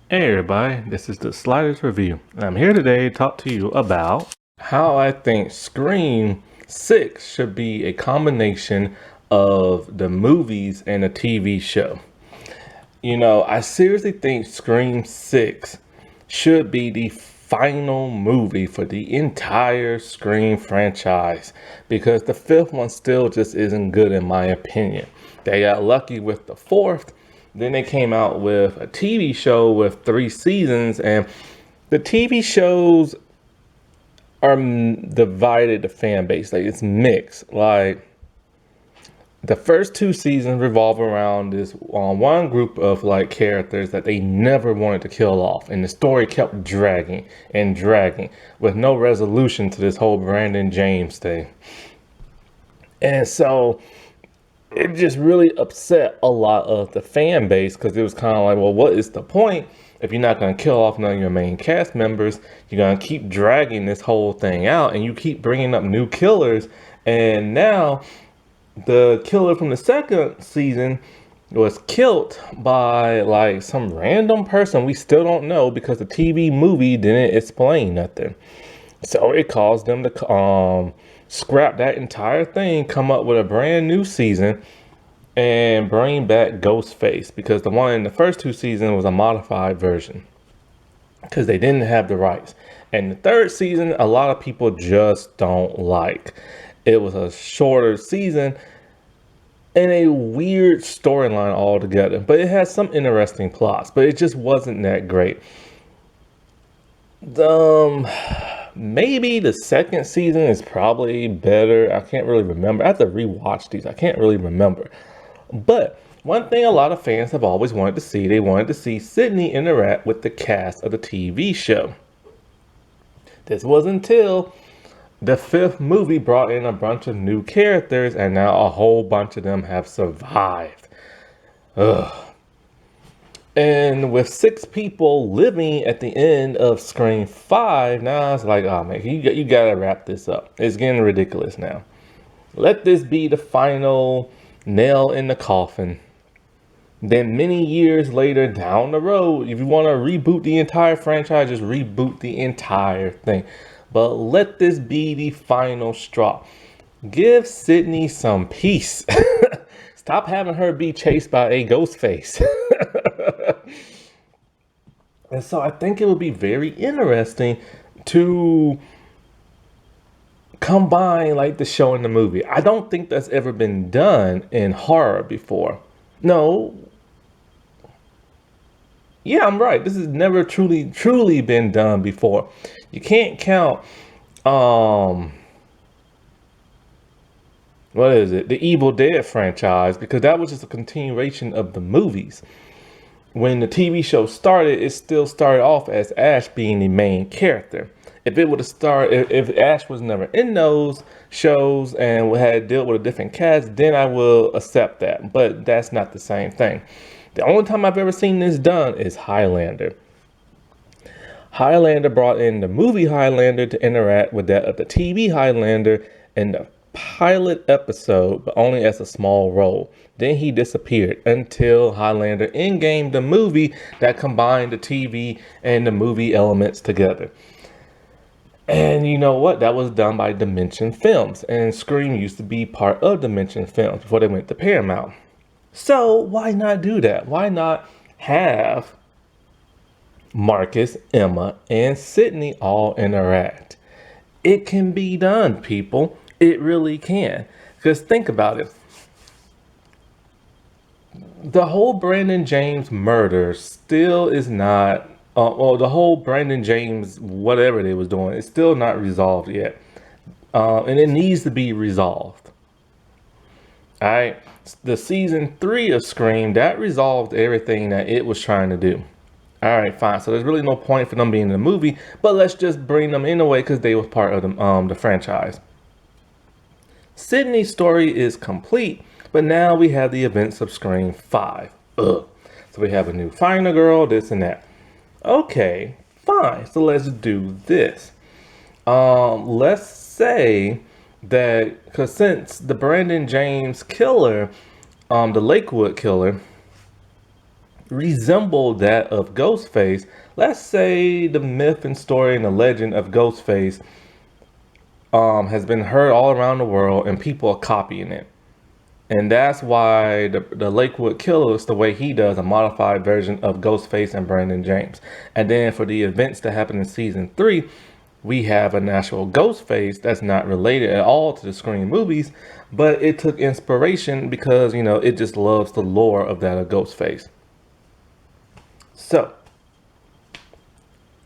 Hey everybody, this is the Sliders Review, and I'm here today to talk to you about how I think Scream 6 should be a combination of the movies and a TV show. I seriously think Scream 6 should be the final movie for the entire Scream franchise because the fifth one still just isn't good in my opinion. They got lucky with the fourth. Then they came out with a TV show with 3 seasons, and the TV shows are divided the fan base. Like it's mixed. Like the first 2 seasons revolve around this one group of like characters that they never wanted to kill off, and the story kept dragging and dragging with no resolution to this whole Brandon James thing. And so it just really upset a lot of the fan base because it was kind of like, well, what is the point if you're not going to kill off none of your main cast members? You're going to keep dragging this whole thing out, and you keep bringing up new killers. And now the killer from the second season was killed by like some random person we still don't know because the TV movie didn't explain nothing. So it caused them to scrap that entire thing, come up with a brand new season, and bring back Ghostface because the one in the first 2 seasons was a modified version because they didn't have the rights. And the third season, a lot of people just don't like. It was a shorter season and a weird storyline altogether, but it had some interesting plots, but it just wasn't that great. Maybe the second season is probably better. I can't really remember. I have to rewatch these. I can't really remember. But one thing a lot of fans have always wanted to see, they wanted to see Sydney interact with the cast of the TV show. This was until the fifth movie brought in a bunch of new characters, and now a whole bunch of them have survived. Ugh. And with 6 people living at the end of Scream 5, now it's like, oh man, you gotta wrap this up. It's getting ridiculous now. Let this be the final nail in the coffin. Then many years later down the road, if you want to reboot the entire franchise, just reboot the entire thing. But let this be the final straw. Give Sydney some peace. Stop having her be chased by a ghost face. And so I think it would be very interesting to combine like the show and the movie. I don't think that's ever been done in horror before. No. Yeah, I'm right. This has never truly been done before. You can't count what is it? The Evil Dead franchise, because that was just a continuation of the movies. When the TV show started, it still started off as Ash being the main character. If it would have started, if Ash was never in those shows and had dealt with a different cast, then I will accept that. But that's not the same thing. The only time I've ever seen this done is Highlander. Highlander brought in the movie Highlander to interact with that of the TV Highlander in the pilot episode, but only as a small role. Then he disappeared until Highlander Endgame, the movie that combined the TV and the movie elements together. And you know what? That was done by Dimension Films, and Scream used to be part of Dimension Films before they went to Paramount. So why not do that? Why not have Marcus, Emma, and Sydney all interact? It can be done, people. It really can. Because think about it. The whole Brandon James murder still is not, the whole Brandon James, whatever they was doing, it's still not resolved yet. And it needs to be resolved. All right. The season 3 of Scream, that resolved everything that it was trying to do. All right, fine. So there's really no point for them being in the movie, but let's just bring them in a way because they was part of the franchise. Sydney's story is complete, but now we have the events of Scream 5. Ugh. So we have a new final girl, this and that. Okay, fine. So let's do this. Let's say that, because since the Brandon James killer, the Lakewood killer, resemble that of Ghostface, let's say the myth and story and the legend of Ghostface has been heard all around the world and people are copying it. And that's why the Lakewood Killer is the way he does, a modified version of Ghostface and Brandon James. And then for the events that happen in season 3, we have a natural Ghostface that's not related at all to the Scream movies, but it took inspiration because, you know, it just loves the lore of that of Ghostface. So,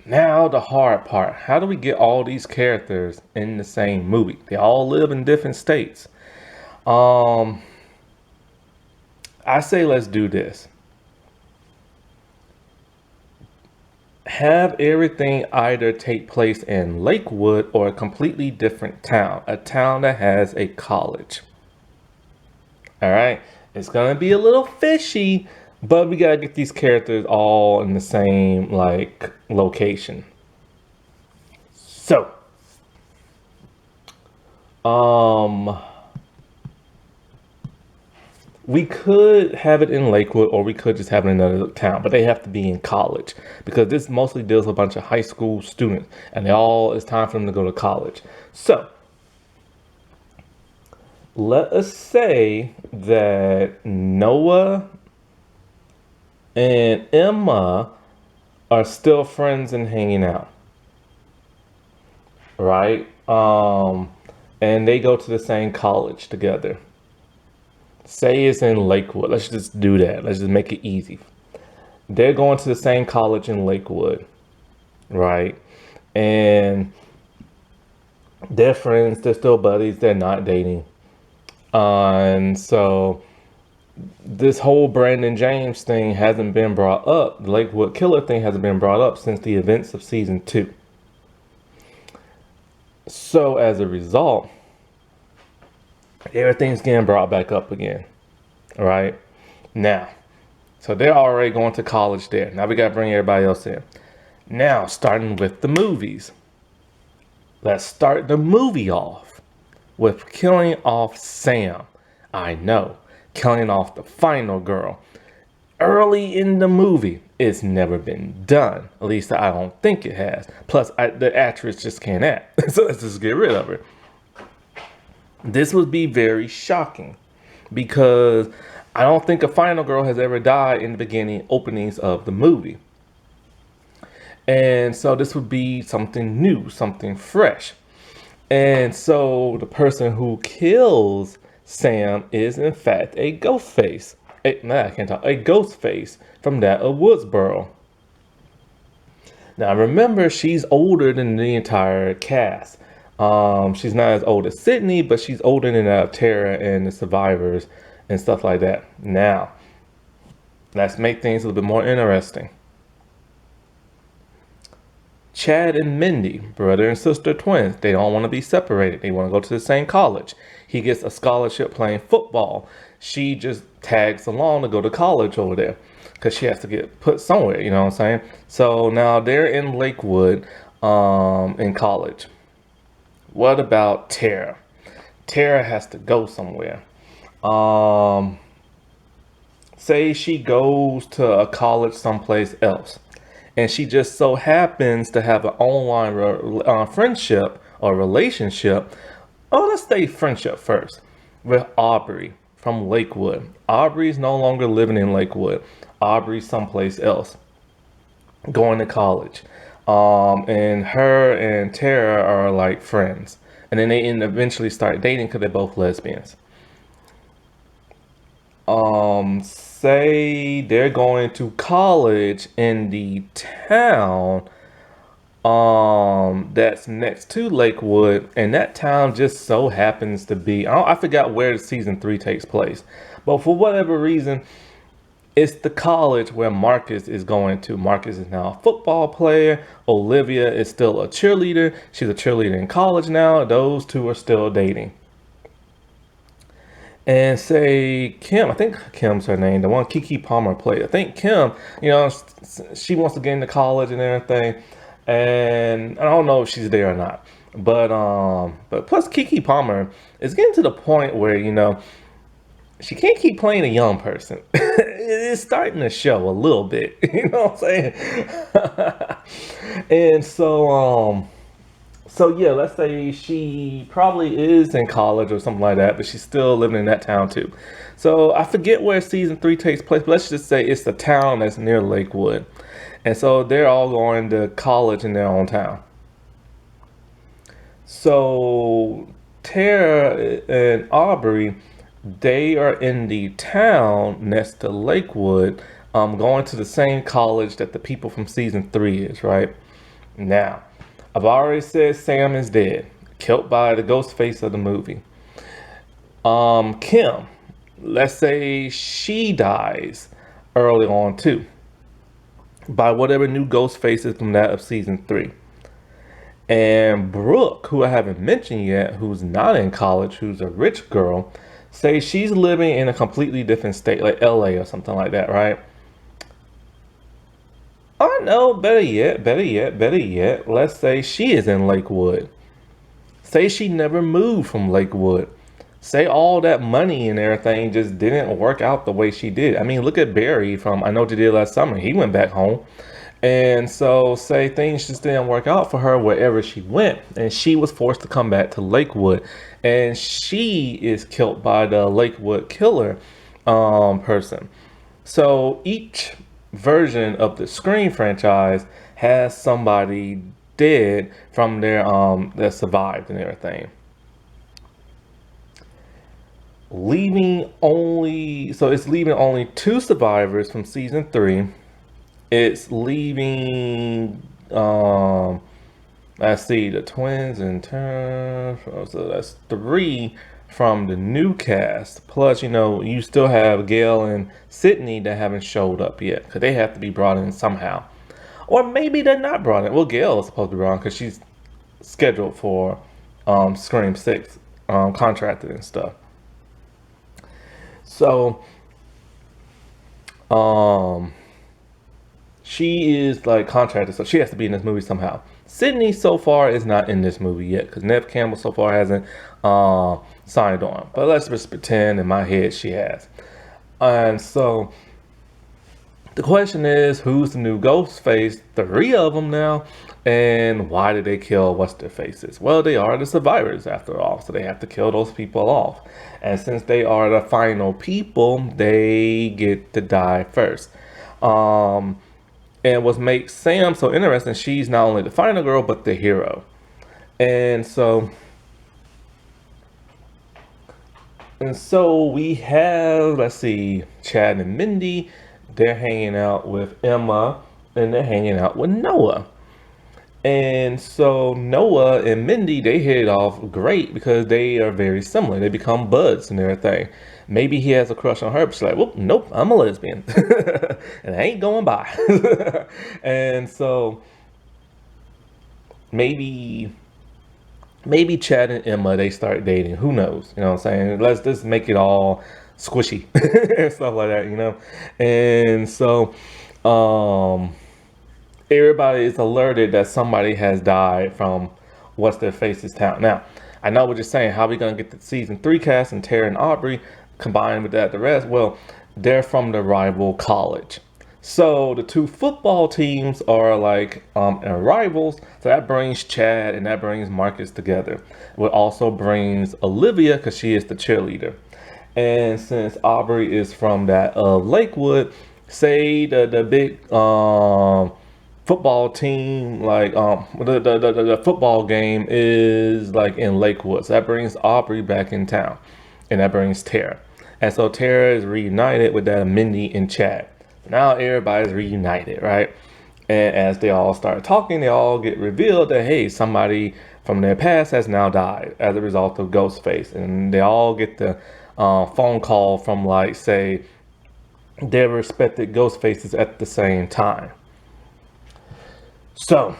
now the hard part. How do we get all these characters in the same movie? They all live in different states. I say let's do this. Have everything either take place in Lakewood or a completely different town. A town that has a college. Alright? It's gonna be a little fishy, but we gotta get these characters all in the same, like, location. So, we could have it in Lakewood or we could just have it in another town, but they have to be in college because this mostly deals with a bunch of high school students and it's time for them to go to college. So, let us say that Noah and Emma are still friends and hanging out, right? And they go to the same college together. Say it's in Lakewood. Let's just do that. Let's just make it easy. They're going to the same college in Lakewood, right? And they're friends. They're still buddies. They're not dating. And so this whole Brandon James thing hasn't been brought up. The Lakewood Killer thing hasn't been brought up since the events of season 2. So as a result, everything's getting brought back up again, right? Now, so they're already going to college there. Now we got to bring everybody else in. Now, starting with the movies. Let's start the movie off with killing off Sam. I know, killing off the final girl. Early in the movie, it's never been done. At least I don't think it has. Plus, the actress just can't act. So let's just get rid of her. This would be very shocking because I don't think a final girl has ever died in the beginning openings of the movie. And so this would be something new, something fresh. And so the person who kills Sam is in fact a ghost face. A ghost face from that of Woodsboro. Now remember, she's older than the entire cast. She's not as old as Sydney, but she's older than Tara and the survivors and stuff like that. Now, let's make things a little bit more interesting. Chad and Mindy, brother and sister twins, they don't want to be separated. They want to go to the same college. He gets a scholarship playing football. She just tags along to go to college over there because she has to get put somewhere, you know what I'm saying? So now they're in Lakewood in college. What about Tara? Tara has to go somewhere. Say she goes to a college someplace else. And she just so happens to have an online friendship or relationship. Oh, let's say friendship first. With Aubrey from Lakewood. Aubrey's no longer living in Lakewood. Aubrey's someplace else. Going to college. And her and Tara are like friends. And then they eventually start dating because they're both lesbians. Say they're going to college in the town that's next to Lakewood, and that town just so happens to be, I forgot where season 3 takes place, but for whatever reason, it's the college where Marcus is going to. Marcus is now a football player. Olivia is still a cheerleader. She's a cheerleader in college now. Those two are still dating. And say Kim, I think Kim's her name, the one Keke Palmer played. I think Kim, you know, she wants to get into college and everything. And I don't know if she's there or not. But plus Keke Palmer is getting to the point where, you know, she can't keep playing a young person. It's starting to show a little bit, you know what I'm saying? And so yeah, let's say she probably is in college or something like that, but she's still living in that town too. So I forget where season 3 takes place, but let's just say it's the town that's near Lakewood. And so they're all going to college in their own town. So Tara and Aubrey, they are in the town next to Lakewood, going to the same college that the people from season 3 is, right? Now, I've already said Sam is dead, killed by the ghost face of the movie. Kim, let's say she dies early on too, by whatever new ghost face is from that of season 3. And Brooke, who I haven't mentioned yet, who's not in college, who's a rich girl, say she's living in a completely different state, like LA or something like that, right? Oh no, better yet, let's say she is in Lakewood. Say she never moved from Lakewood. Say all that money and everything just didn't work out the way she did. I mean, look at Barry from I Know What You Did Last Summer. He went back home. And so say things just didn't work out for her wherever she went. And she was forced to come back to Lakewood. And she is killed by the Lakewood killer person. So each version of the Scream franchise has somebody dead from their that survived and everything. It's leaving only 2 survivors from season 3. It's leaving let's see, the twins in turn, so that's 3 from the new cast. Plus, you still have Gail and Sydney that haven't showed up yet, because they have to be brought in somehow. Or maybe they're not brought in. Well, Gail is supposed to be brought in because she's scheduled for Scream 6, contracted and stuff. So, she is like contracted, so she has to be in this movie somehow. Sydney so far is not in this movie yet because Nev Campbell so far hasn't signed on. But let's just pretend in my head she has. And so the question is, who's the new Ghostface? 3 of them now. And why did they kill what's their faces? Well, they are the survivors after all, so they have to kill those people off. And since they are the final people, they get to die first. And what makes Sam so interesting, she's not only the final girl, but the hero. And so we have, let's see, Chad and Mindy. They're hanging out with Emma, and they're hanging out with Noah. And so Noah and Mindy, they hit it off great because they are very similar. They become buds and everything. Maybe he has a crush on her, but she's like, well, nope, I'm a lesbian. And I ain't going by. And so maybe Chad and Emma, they start dating. Who knows? You know what I'm saying? Let's just make it all squishy and stuff like that, And so everybody is alerted that somebody has died from what's their face's town. Now, I know what you're saying. How are we going to get the season 3 cast and Tara and Aubrey combined with that the rest? Well, they're from the rival college. So the 2 football teams are like rivals. So that brings Chad and that brings Marcus together. It also brings Olivia because she is the cheerleader. And since Aubrey is from that Lakewood, say the big football team, like the football game is like in Lakewood. So that brings Aubrey back in town, and that brings Tara. And so Tara is reunited with that Mindy and Chad. Now everybody's reunited, right? And as they all start talking, they all get revealed that, hey, somebody from their past has now died as a result of Ghostface. And they all get the phone call from, like, say, their respected Ghostfaces at the same time. So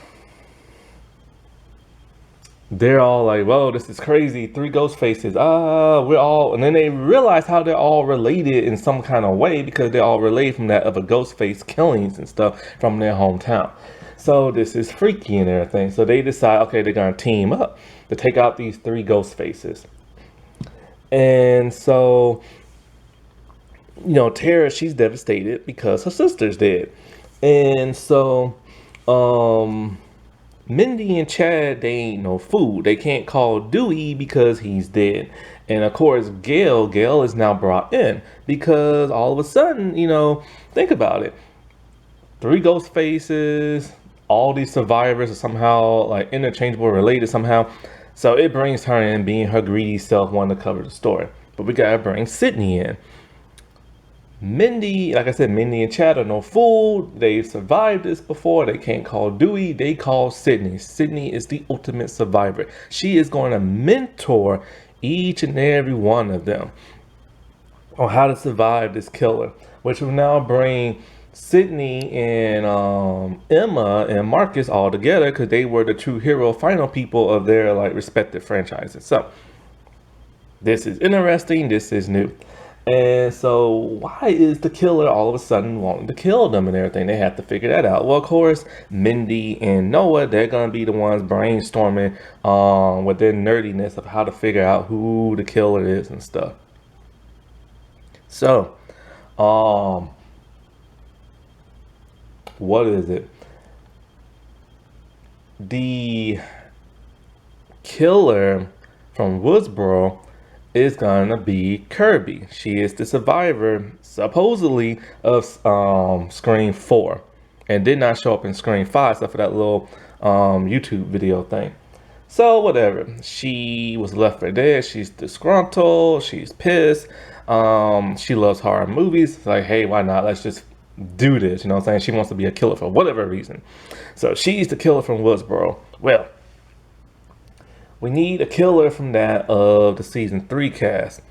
they're all like, whoa, this is crazy. 3 ghost faces. We're all, and then they realize how they're all related in some kind of way because they're all related from that other ghost face killings and stuff from their hometown. So this is freaky and everything. So they decide, okay, they're going to team up to take out these 3 ghost faces. And so Tara, she's devastated because her sister's dead. And so, um, Mindy and Chad, they ain't no food. They can't call Dewey because he's dead. And of course, Gail is now brought in because all of a sudden, think about it. Three ghost faces, all these survivors are somehow like interchangeable, related somehow. So it brings her in, being her greedy self, wanting to cover the story. But we gotta bring Sydney in. Mindy, like I said, Mindy and Chad are no fool. They've survived this before. They can't call Dewey. They call Sydney. Sydney is the ultimate survivor. She is going to mentor each and every one of them on how to survive this killer, which will now bring Sydney and Emma and Marcus all together because they were the true hero final people of their like respective franchises. So this is interesting. This is new. And so why is the killer all of a sudden wanting to kill them and everything? They have to figure that out. Well, of course, Mindy and Noah, they're going to be the ones brainstorming with their nerdiness of how to figure out who the killer is and stuff. So, what is it? The killer from Woodsboro is gonna be Kirby. She is the survivor, supposedly, of Scream 4, and did not show up in Scream 5 except for that little YouTube video thing. So whatever, she was left for dead. She's disgruntled. She's pissed. She loves horror movies. It's like, hey, why not? Let's just do this. You know what I'm saying? She wants to be a killer for whatever reason. So she's the killer from Woodsboro. Well, we need a killer from that of the season 3 cast.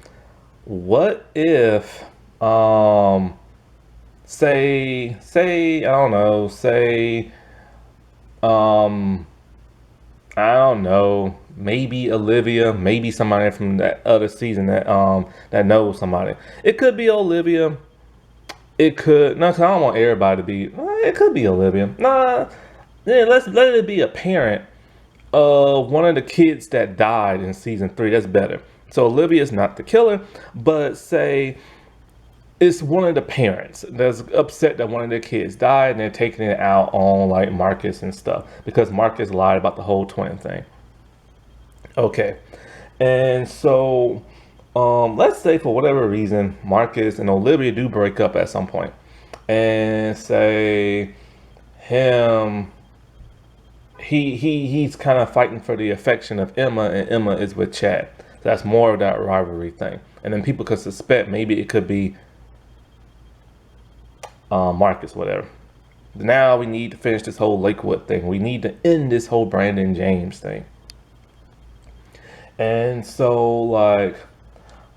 What if, say, I don't know, I don't know, maybe Olivia, maybe somebody from that other season that knows somebody. It could be Olivia. It could, no, 'cause I don't want everybody to be, it could be Olivia. Nah, yeah, let it be a parent one of the kids that died in season 3. That's better. So Olivia's not the killer, but say it's one of the parents that's upset that one of their kids died and they're taking it out on like Marcus and stuff because Marcus lied about the whole twin thing. Okay. And so let's say for whatever reason Marcus and Olivia do break up at some point, and say he's kind of fighting for the affection of Emma, and Emma is with Chad. So that's more of that rivalry thing. And then people could suspect maybe it could be Marcus, whatever. Now we need to finish this whole Lakewood thing. We need to end this whole Brandon James thing. And so like,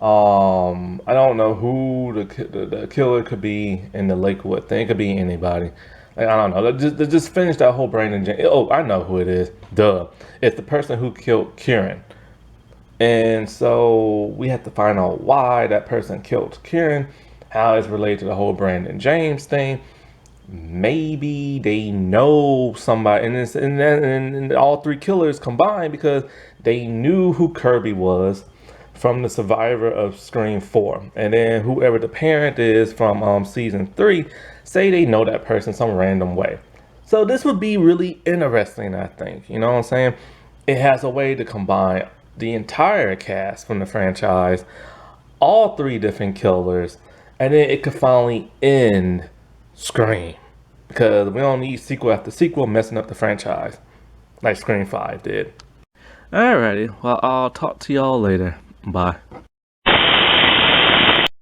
I don't know who the killer could be in the Lakewood thing. It could be anybody. I don't know. Just finish that whole Brandon James. Oh, I know who it is. Duh. It's the person who killed Kieran. And so we have to find out why that person killed Kieran, how it's related to the whole Brandon James thing. Maybe they know somebody, and all 3 killers combined because they knew who Kirby was from the survivor of Scream 4. And then whoever the parent is from season 3, say they know that person some random way. So this would be really interesting, I think. You know what I'm saying? It has a way to combine the entire cast from the franchise, all 3 different killers, and then it could finally end Scream. Because we don't need sequel after sequel messing up the franchise like Scream 5 did. Alrighty, well, I'll talk to y'all later. Bye.